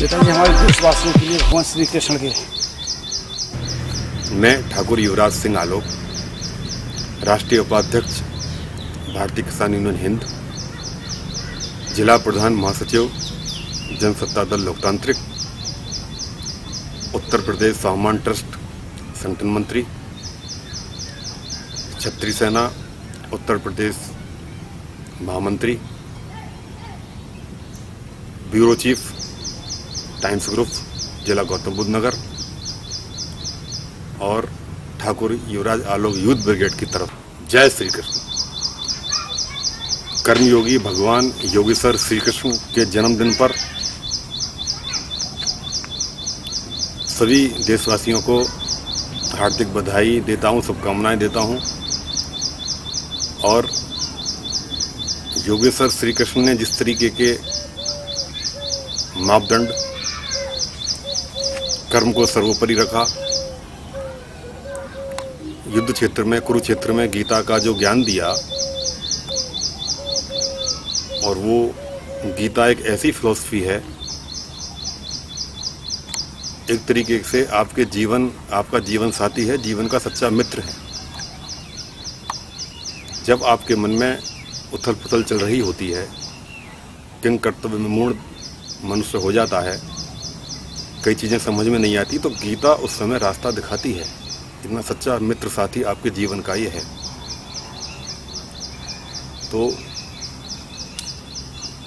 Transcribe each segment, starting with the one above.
पिताजी हमारे देशवासियों के लिए भगवान श्री कृष्ण के। मैं ठाकुर युवराज सिंह आलोक, राष्ट्रीय उपाध्यक्ष भारतीय किसान यूनियन हिंद, जिला प्रधान महासचिव जनसत्ता दल लोकतांत्रिक, उत्तर प्रदेश स्वाभिमान ट्रस्ट संगठन मंत्री, छत्री सेना उत्तर प्रदेश महामंत्री, ब्यूरो चीफ टाइम्स ग्रुप जिला गौतम बुद्ध नगर और ठाकुर युवराज आलोक यूथ ब्रिगेड की तरफ जय श्री कृष्ण। कर्मयोगी भगवान योगेश्वर श्री कृष्ण के जन्मदिन पर सभी देशवासियों को हार्दिक बधाई देता हूं, शुभकामनाएं देता हूं। और योगेश्वर श्री कृष्ण ने जिस तरीके के मापदंड कर्म को सर्वोपरि रखा, युद्ध क्षेत्र में कुरुक्षेत्र में गीता का जो ज्ञान दिया, और वो गीता एक ऐसी फिलॉसफी है, एक तरीके से आपका जीवन साथी है, जीवन का सच्चा मित्र है। जब आपके मन में उथल पुथल चल रही होती है, किन कर्तव्य में मूढ़ मनुष्य हो जाता है, कई चीज़ें समझ में नहीं आती, तो गीता उस समय रास्ता दिखाती है। इतना सच्चा मित्र साथी आपके जीवन का ये है। तो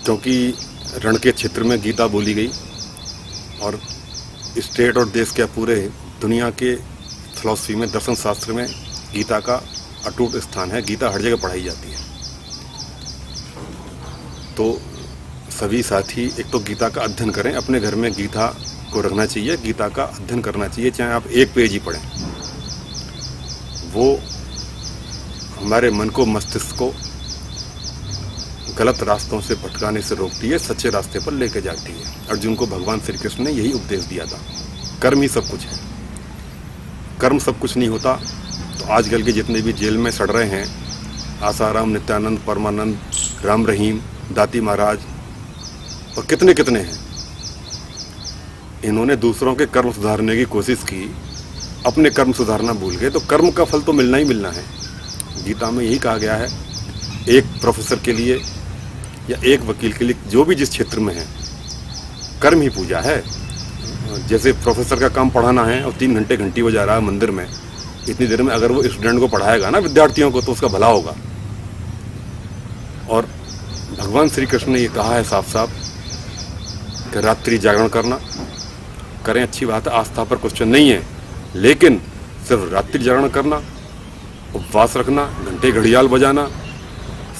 क्योंकि रण के क्षेत्र में गीता बोली गई और स्टेट और देश के पूरे दुनिया के फिलॉसफी में, दर्शन शास्त्र में गीता का अटूट स्थान है। गीता हर जगह पढ़ाई जाती है। तो सभी साथी एक तो गीता का अध्ययन करें, अपने घर में गीता को रखना चाहिए, गीता का अध्ययन करना चाहिए, चाहे आप एक पेज ही पढ़ें। वो हमारे मन को, मस्तिष्क को गलत रास्तों से भटकाने से रोकती है, सच्चे रास्ते पर लेके जाती है। अर्जुन को भगवान श्री कृष्ण ने यही उपदेश दिया था, कर्म ही सब कुछ है। कर्म सब कुछ नहीं होता तो आजकल के जितने भी जेल में सड़ रहे हैं, आसाराम, नित्यानंद, परमानंद, राम रहीम, दाती महाराज और कितने कितने हैं, इन्होंने दूसरों के कर्म सुधारने की कोशिश की, अपने कर्म सुधारना भूल गए। तो कर्म का फल तो मिलना ही मिलना है। गीता में यही कहा गया है, एक प्रोफेसर के लिए या एक वकील के लिए, जो भी जिस क्षेत्र में है, कर्म ही पूजा है। जैसे प्रोफेसर का काम पढ़ाना है और 3 घंटे घंटी बजा रहा है मंदिर में, इतनी देर में अगर वो स्टूडेंट को पढ़ाएगा ना, विद्यार्थियों को, तो उसका भला होगा। और भगवान श्री कृष्ण ने ये कहा है साफ साफ कि रात्रि जागरण करना करें, अच्छी बात है, आस्था पर क्वेश्चन नहीं है, लेकिन सिर्फ रात्रि जागरण करना, उपवास रखना, घंटे घड़ियाल बजाना,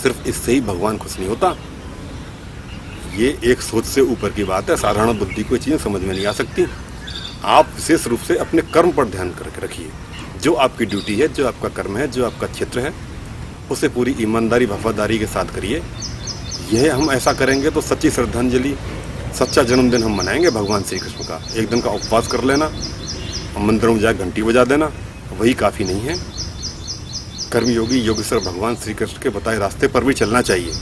सिर्फ इससे ही भगवान खुश नहीं होता। ये एक सोच से ऊपर की बात है। साधारण बुद्धि को चीज़ें समझ में नहीं आ सकती। आप विशेष रूप से अपने कर्म पर ध्यान करके रखिए। जो आपकी ड्यूटी है, जो आपका कर्म है, जो आपका क्षेत्र है, उसे पूरी ईमानदारी, वफादारी के साथ करिए। यह हम ऐसा करेंगे तो सच्ची श्रद्धांजलि, सच्चा जन्मदिन हम मनाएंगे भगवान श्री कृष्ण का। एक दिन का उपवास कर लेना, मंदिरों में जाकर घंटी बजा देना, वही काफ़ी नहीं है। कर्मयोगी योगेश्वर भगवान श्री कृष्ण के बताए रास्ते पर भी चलना चाहिए।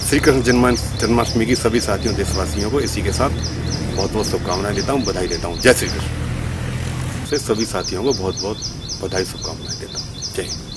श्री कृष्ण जन्माष्टमी की सभी साथियों, देशवासियों को इसी के साथ बहुत बहुत शुभकामनाएं देता हूँ, बधाई देता हूँ। जय श्री कृष्ण। से सभी साथियों को बहुत बहुत बधाई, शुभकामनाएं देता हूँ। जय हिंद।